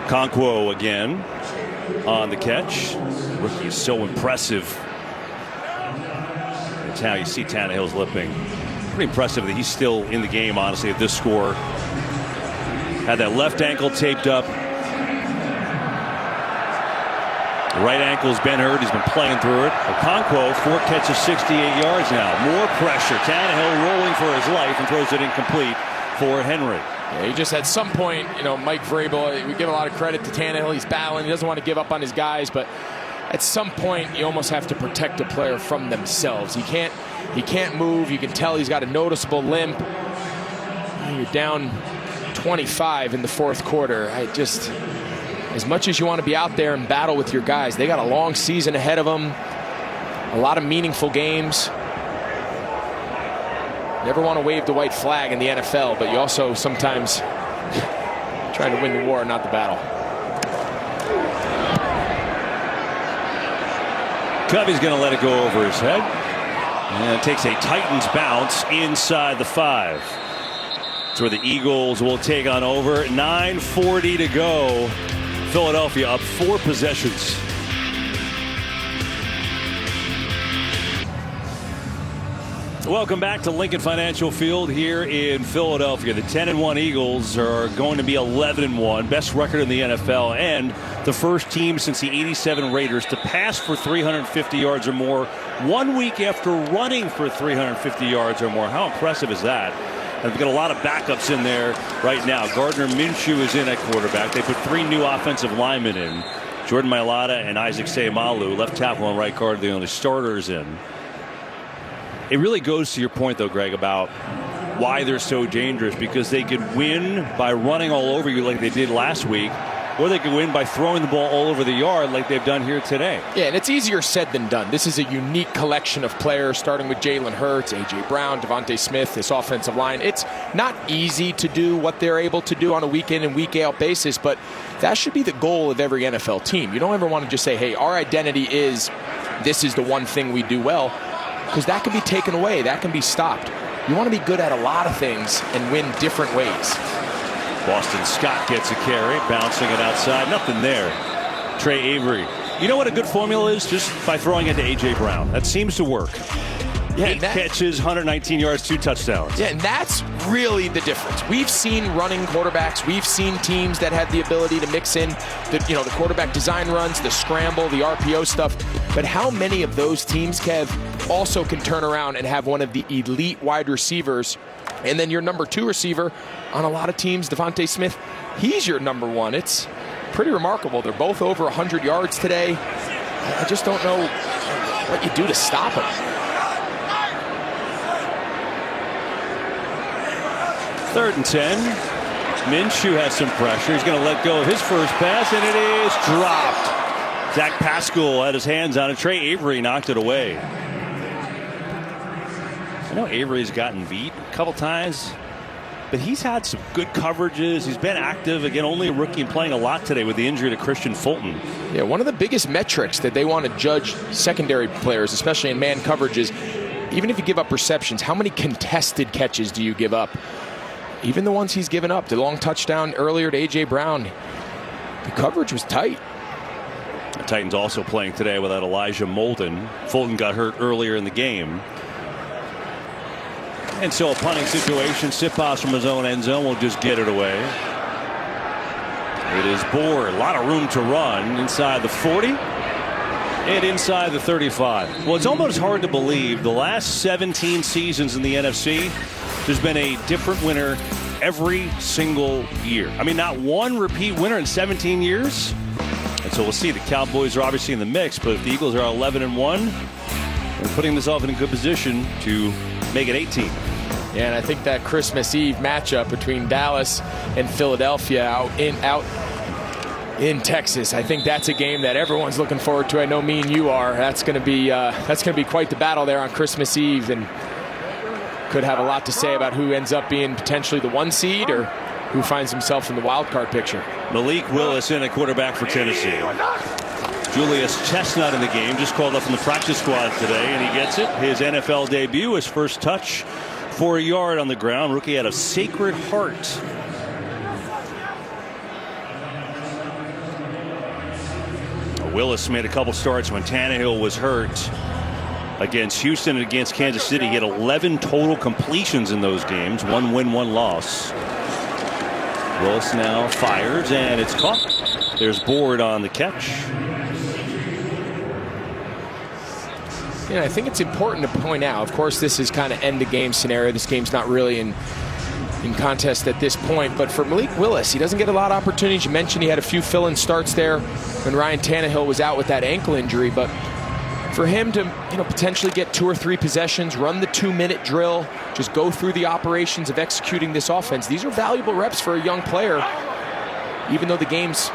Okonkwo again on the catch. Rookie is so impressive. town. You see Tannehill's limping. Pretty impressive that he's still in the game, honestly, at this score. Had that left ankle taped up. The right ankle's been hurt. He's been playing through it. Okonkwo, 4 catches, 68 yards now. More pressure. Tannehill rolling for his life and throws it incomplete for Henry. Yeah, he just at some point, Mike Vrabel, we give a lot of credit to Tannehill. He's battling. He doesn't want to give up on his guys, but at some point, you almost have to protect a player from themselves. He can't move. You can tell he's got a noticeable limp. You're down 25 in the fourth quarter. As much as you want to be out there and battle with your guys, they got a long season ahead of them. A lot of meaningful games. Never want to wave the white flag in the NFL, but you also sometimes trying to win the war, not the battle. Covey's going to let it go over his head. And it takes a Titans bounce inside the 5. That's where the Eagles will take on over. 9:40 to go. Philadelphia up 4 possessions. Welcome back to Lincoln Financial Field here in Philadelphia. The 10-1 Eagles are going to be 11-1, best record in the NFL, and the first team since the '87 Raiders to pass for 350 yards or more 1 week after running for 350 yards or more. How impressive is that? And they've got a lot of backups in there right now. Gardner Minshew is in at quarterback. They put 3 new offensive linemen in. Jordan Mailata and Isaac Seumalo, left tackle and right guard, are the only starters in. It really goes to your point, though, Greg, about why they're so dangerous, because they could win by running all over you like they did last week, or they could win by throwing the ball all over the yard like they've done here today. Yeah, and it's easier said than done. This is a unique collection of players, starting with Jalen Hurts, A.J. Brown, Devontae Smith, this offensive line. It's not easy to do what they're able to do on a week-in and week-out basis, but that should be the goal of every NFL team. You don't ever want to just say, hey, our identity is this is the one thing we do well, because that can be taken away. That can be stopped. You want to be good at a lot of things and win different ways. Boston Scott gets a carry, bouncing it outside. Nothing there. Trey Avery. You know what a good formula is? Just by throwing it to A.J. Brown. That seems to work. Yeah, 8 catches, 119 yards, 2 touchdowns. Yeah, and that's really the difference. We've seen running quarterbacks. We've seen teams that have the ability to mix in the quarterback design runs, the scramble, the RPO stuff. But how many of those teams, Kev, also can turn around and have one of the elite wide receivers, and then your number 2 receiver on a lot of teams, Devontae Smith, he's your number 1. It's pretty remarkable. They're both over 100 yards today. I just don't know what you do to stop them. 3rd and 10. Minshew has some pressure. He's going to let go of his first pass, and it is dropped. Zach Pascal had his hands on it. Trey Avery knocked it away. I know Avery's gotten beat a couple times, but he's had some good coverages. He's been active. Again, only a rookie and playing a lot today with the injury to Christian Fulton. Yeah, one of the biggest metrics that they want to judge secondary players, especially in man coverages, even if you give up receptions, how many contested catches do you give up? Even the ones he's given up, the long touchdown earlier to A.J. Brown, the coverage was tight. The Titans also playing today without Elijah Molden. Fulton got hurt earlier in the game. And so a punting situation, Siposs from his own end zone will just get it away. It is Bohr, a lot of room to run inside the 40 and inside the 35. Well, it's almost hard to believe the last 17 seasons in the NFC, there's been a different winner every single year. I mean, not one repeat winner in 17 years. And so we'll see. The Cowboys are obviously in the mix, but if the Eagles are 11-1, they're putting themselves in a good position to make it 18. Yeah, and I think that Christmas Eve matchup between Dallas and Philadelphia out in Texas, I think that's a game that everyone's looking forward to. I know me and you are. That's going to be quite the battle there on Christmas Eve, and could have a lot to say about who ends up being potentially the 1 seed or who finds himself in the wild card picture. Malik Willis in at quarterback for Tennessee. Julius Chestnut in the game, just called up from the practice squad today, and he gets it. His NFL debut, his first touch for a yard on the ground. Rookie out of Sacred Heart. Willis made a couple starts when Tannehill was hurt. against Houston and against Kansas City. He had 11 total completions in those games. 1 win, 1 loss. Willis now fires, and it's caught. There's Board on the catch. Yeah, I think it's important to point out, of course, this is kind of end of game scenario. This game's not really in contest at this point, but for Malik Willis, he doesn't get a lot of opportunities. You mentioned he had a few fill-in starts there when Ryan Tannehill was out with that ankle injury, but for him to potentially get 2 or 3 possessions, run the 2-minute drill, just go through the operations of executing this offense, these are valuable reps for a young player, even though the game's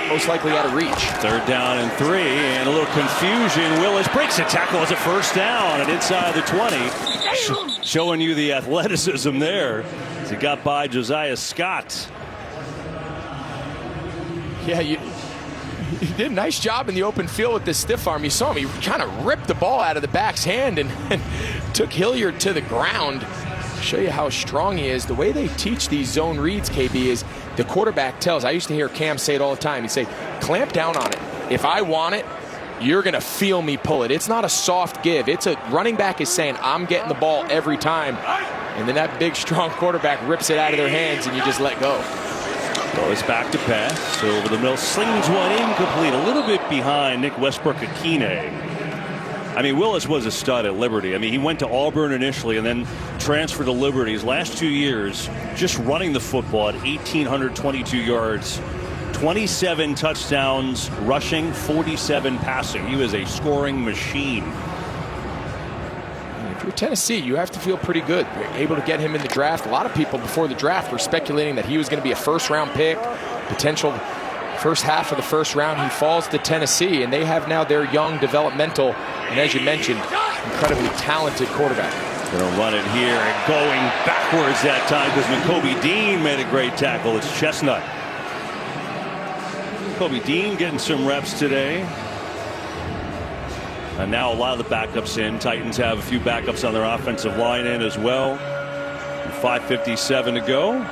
most likely out of reach. 3rd down and 3, and a little confusion. Willis breaks a tackle as a first down and inside the 20. Showing you the athleticism there as he got by Josiah Scott. Yeah, he did a nice job in the open field with this stiff arm. You saw him, he kind of ripped the ball out of the back's hand and took Hilliard to the ground. Show you how strong he is. The way they teach these zone reads, KB, is the quarterback tells. I used to hear Cam say it all the time. He'd say, clamp down on it. If I want it, you're going to feel me pull it. It's not a soft give. It's a running back is saying, I'm getting the ball every time. And then that big, strong quarterback rips it out of their hands, and you just let go. Willis back to pass. So over the middle, slings one incomplete. A little bit behind Nick Westbrook-Akine. I mean, Willis was a stud at Liberty. I mean, he went to Auburn initially and then transferred to Liberty. His last 2 years, just running the football at 1,822 yards, 27 touchdowns rushing, 47 passing. He was a scoring machine. If you're Tennessee, you have to feel pretty good. You're able to get him in the draft. A lot of people before the draft were speculating that he was going to be a first-round pick, potential first half of the first round. He falls to Tennessee, and they have now their young, developmental, and as you mentioned, incredibly talented quarterback. Gonna run it here and going backwards that time because McKobe Dean made a great tackle. It's Chestnut. McKobe Dean getting some reps today. And now a lot of the backups in. Titans have a few backups on their offensive line in as well. 5:57 to go.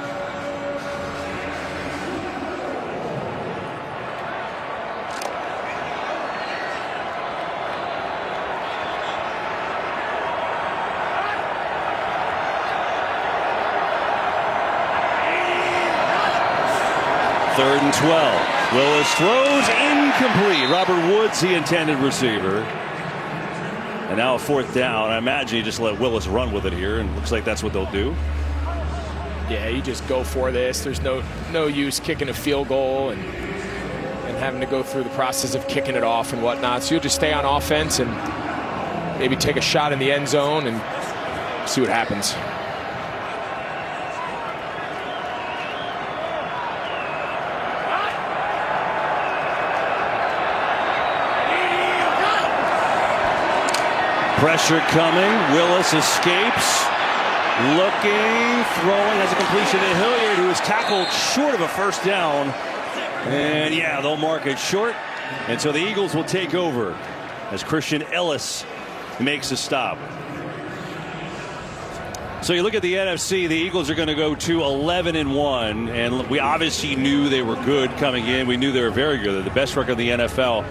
Third and 12. Willis throws incomplete. Robert Woods, the intended receiver. And now a 4th down. I imagine you just let Willis run with it here, and looks like that's what they'll do. Yeah, you just go for this. There's no use kicking a field goal and having to go through the process of kicking it off and whatnot. So you'll just stay on offense and maybe take a shot in the end zone and see what happens. Pressure coming. Willis escapes. Looking, throwing, has a completion to Hilliard, who is tackled short of a first down. And yeah, they'll mark it short. And so the Eagles will take over as Christian Ellis makes a stop. So you look at the NFC, the Eagles are going to go to 11-1, and we obviously knew they were good coming in. We knew they were very good. They're the best record in the NFL.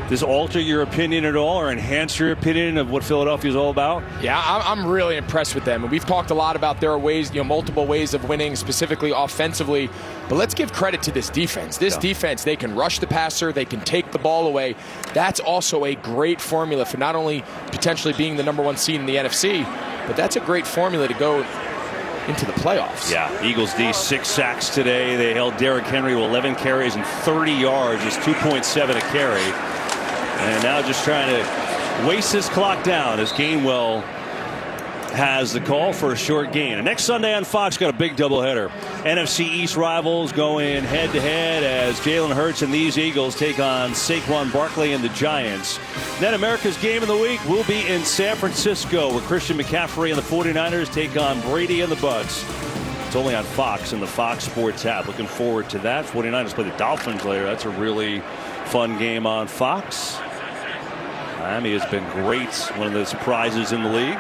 Does this alter your opinion at all or enhance your opinion of what Philadelphia is all about? Yeah, I'm really impressed with them. And we've talked a lot about their ways, multiple ways of winning, specifically offensively. But let's give credit to this defense. This defense, they can rush the passer, they can take the ball away. That's also a great formula for not only potentially being the #1 seed in the NFC, but that's a great formula to go into the playoffs. Yeah, Eagles D 6 sacks today. They held Derrick Henry to 11 carries and 30 yards. It's 2.7 a carry. And now just trying to waste his clock down as Gainwell has the call for a short gain. And next Sunday on Fox, got a big doubleheader. NFC East rivals going head-to-head as Jalen Hurts and these Eagles take on Saquon Barkley and the Giants. Then America's Game of the Week will be in San Francisco, where Christian McCaffrey and the 49ers take on Brady and the Bucs. It's only on Fox and the Fox Sports app. Looking forward to that. 49ers play the Dolphins later. That's a really fun game on Fox. Miami has been great. One of the surprises in the league.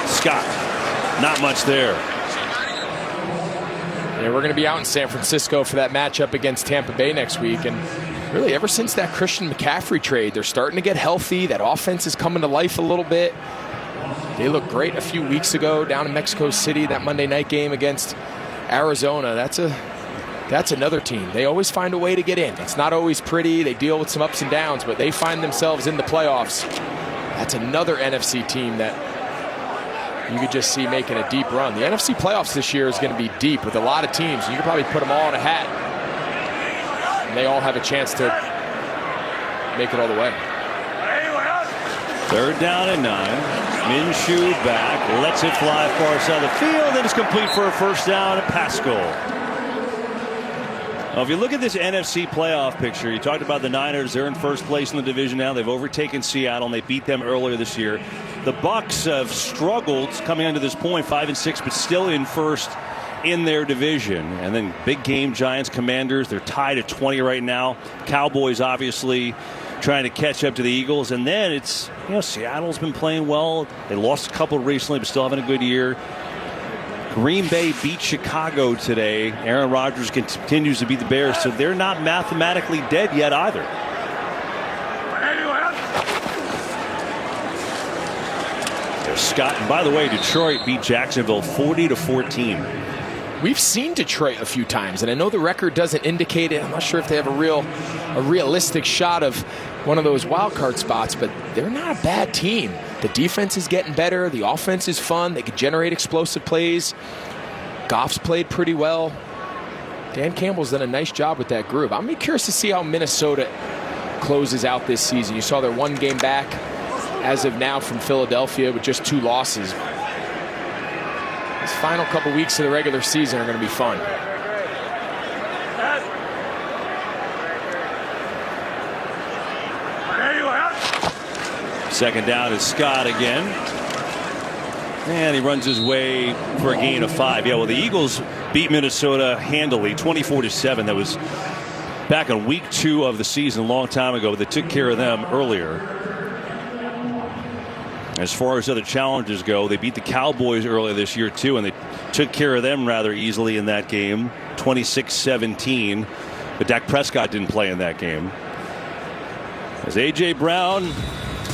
Scott, not much there. we're going to be out in San Francisco for that matchup against Tampa Bay next week. And really, ever since that Christian McCaffrey trade, they're starting to get healthy. That offense is coming to life a little bit. They looked great a few weeks ago down in Mexico City, that Monday night game against Arizona. That's another team. They always find a way to get in. It's not always pretty. They deal with some ups and downs, but they find themselves in the playoffs. That's another NFC team that you could just see making a deep run. The NFC playoffs this year is going to be deep with a lot of teams. You could probably put them all in a hat, and they all have a chance to make it all the way. 3rd down and 9. Minshew back, lets it fly far side of the field, and it's complete for a 1st down at Pascal. Now, if you look at this NFC playoff picture, you talked about the Niners. They're in 1st place in the division now. They've overtaken Seattle, and they beat them earlier this year. The Bucs have struggled coming into this point, 5 and 6, but still in 1st in their division. And then big game, Giants, Commanders. They're tied at 20 right now. Cowboys, obviously, trying to catch up to the Eagles. And then it's, Seattle's been playing well. They lost a couple recently, but still having a good year. Green Bay beat Chicago today. Aaron Rodgers continues to beat the Bears, so they're not mathematically dead yet either. There's Scott. And by the way, Detroit beat Jacksonville 40-14. We've seen Detroit a few times, and I know the record doesn't indicate it. I'm not sure if they have a realistic shot of one of those wild card spots, but they're not a bad team. The defense is getting better. The offense is fun. They can generate explosive plays. Goff's played pretty well. Dan Campbell's done a nice job with that group. I'm curious to see how Minnesota closes out this season. You saw they're 1 game back as of now from Philadelphia with just 2 losses. These final couple weeks of the regular season are going to be fun. Second down is Scott again. And he runs his way for a gain of 5. Yeah, well, the Eagles beat Minnesota handily, 24-7. That was back in week 2 of the season a long time ago. They took care of them earlier. As far as other challenges go, they beat the Cowboys earlier this year, too, and they took care of them rather easily in that game, 26-17. But Dak Prescott didn't play in that game. As A.J. Brown,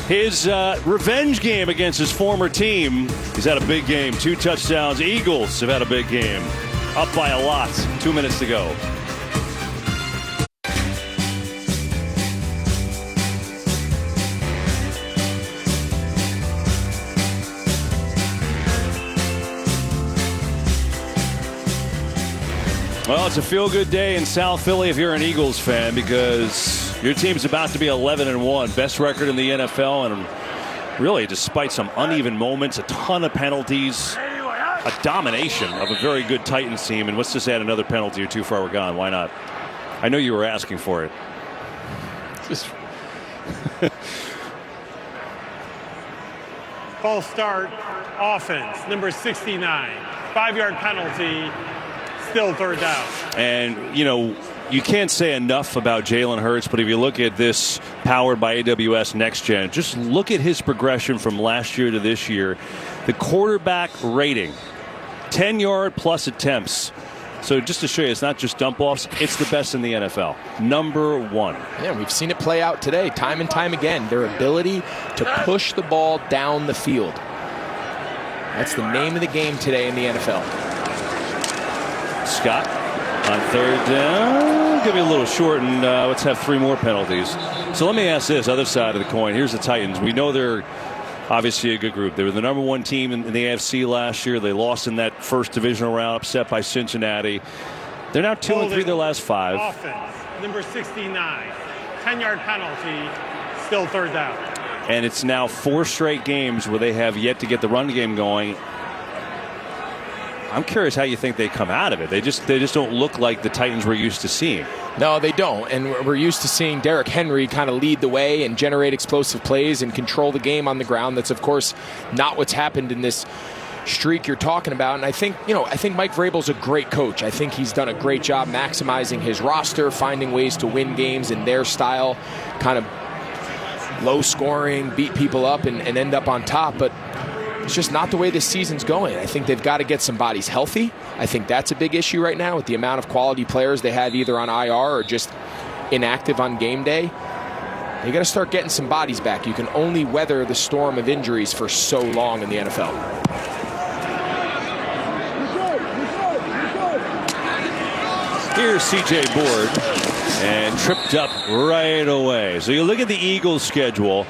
his revenge game against his former team. He's had a big game. 2 touchdowns. Eagles have had a big game. Up by a lot. 2 minutes to go. Well, it's a feel-good day in South Philly if you're an Eagles fan, because your team's about to be 11-1, best record in the NFL, and really, despite some uneven moments, a ton of penalties, a domination of a very good Titans team. And let's just add another penalty or 2 before we're gone. Why not? I know you were asking for it. False start, offense, number 69. 5-yard penalty, still 3rd down. And, you can't say enough about Jalen Hurts, but if you look at this powered by AWS Next Gen, just look at his progression from last year to this year. The quarterback rating, 10-yard plus attempts. So just to show you, it's not just dump offs, it's the best in the NFL. Number 1. Yeah, we've seen it play out today, time and time again. Their ability to push the ball down the field. That's the name of the game today in the NFL. Scott on 3rd down. Give me a little short, and let's have 3 more penalties. So let me ask this, other side of the coin. Here's the Titans. We know they're obviously a good group. They were the number 1 team in the AFC last year. They lost in that first divisional round, upset by Cincinnati. They're now 2-3 their last 5. Offense, number 69. 10-yard penalty, still 3rd down. And it's now 4 straight games where they have yet to get the run game going. I'm curious how you think they come out of it. They just don't look like the Titans we're used to seeing. No, they don't. And we're used to seeing Derrick Henry kind of lead the way and generate explosive plays and control the game on the ground. That's, of course, not what's happened in this streak you're talking about. And I think Mike Vrabel's a great coach. I think he's done a great job maximizing his roster, finding ways to win games in their style, kind of low scoring, beat people up and end up on top. But It's just not the way this season's going. I think they've got to get some bodies healthy. I think that's a big issue right now with the amount of quality players they have either on IR or just inactive on game day. You got to start getting some bodies back. You can only weather the storm of injuries for so long in the NFL. Here's C.J. Board, and tripped up right away. So you look at the Eagles' schedule,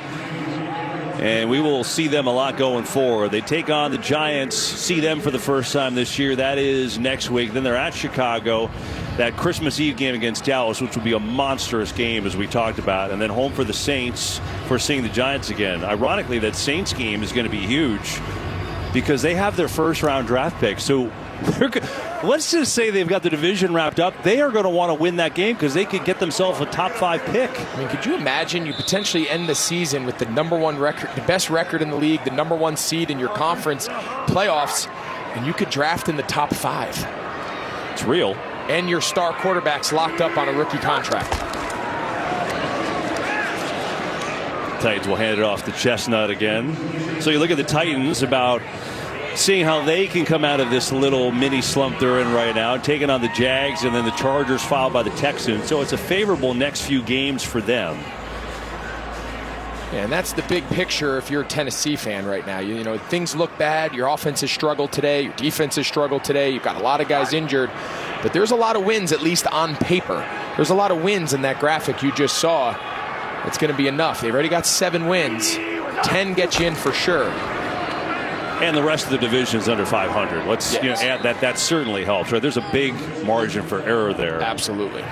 and we will see them a lot going forward. They take on the Giants, see them for the first time this year. That is next week. Then they're at Chicago. That Christmas Eve game against Dallas, which will be a monstrous game, as we talked about. And then home for the Saints for seeing the Giants again. Ironically, that Saints game is going to be huge because they have their first-round draft pick. So let's just say they've got the division wrapped up. They are going to want to win that game because they could get themselves a top 5 pick. I mean, could you imagine you potentially end the season with the #1 record, the best record in the league, the #1 seed in your conference playoffs, and you could draft in the top 5? It's real. And your star quarterback's locked up on a rookie contract. Titans will hand it off to Chestnut again. So you look at the Titans about seeing how they can come out of this little mini slump they're in right now, taking on the Jags and then the Chargers followed by the Texans. So it's a favorable next few games for them. Yeah, and that's the big picture if you're a Tennessee fan right now. You know, things look bad. Your offense has struggled today. Your defense has struggled today. You've got a lot of guys injured. But there's a lot of wins, at least on paper. There's a lot of wins in that graphic you just saw. It's going to be enough. They've already got 7 wins. 10 get you in for sure. And the rest of the division is under 500. Let's add that. That certainly helps. Right? There's a big margin for error there. Absolutely.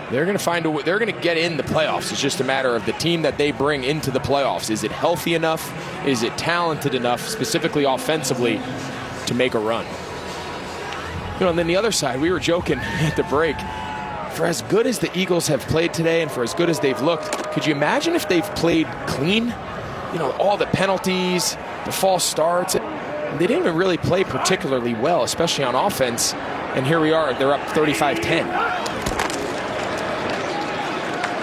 They're going to find a way. They're going to get in the playoffs. It's just a matter of the team that they bring into the playoffs. Is it healthy enough? Is it talented enough, specifically offensively, to make a run? You know, and then the other side, we were joking at the break. For as good as the Eagles have played today and for as good as they've looked, could you imagine if they've played clean? You know, all the penalties, the false starts. They didn't even really play particularly well, especially on offense. And here we are. They're up 35-10.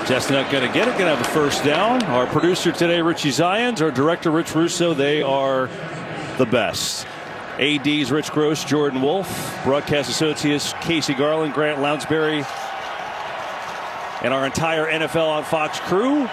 Chestnut going to get it, going to have a first down. Our producer today, Richie Zions, our director, Rich Russo, they are the best. ADs, Rich Gross, Jordan Wolf, broadcast associates, Casey Garland, Grant Lounsbury, and our entire NFL on Fox crew.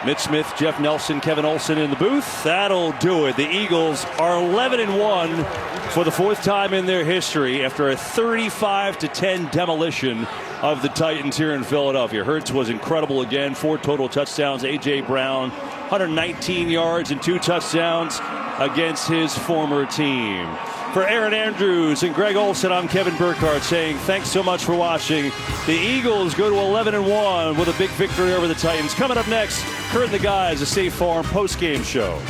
Mitch Smith, Jeff Nelson, Kevin Olson in the booth. That'll do it. The Eagles are 11-1 for the 4th time in their history after a 35-10 demolition of the Titans here in Philadelphia. Hurts was incredible again. 4 total touchdowns. A.J. Brown, 119 yards and 2 touchdowns against his former team. For Aaron Andrews and Greg Olson, I'm Kevin Burkhardt saying thanks so much for watching. The Eagles go to 11-1 with a big victory over the Titans. Coming up next, Kurt and the guys, a State Farm post-game show.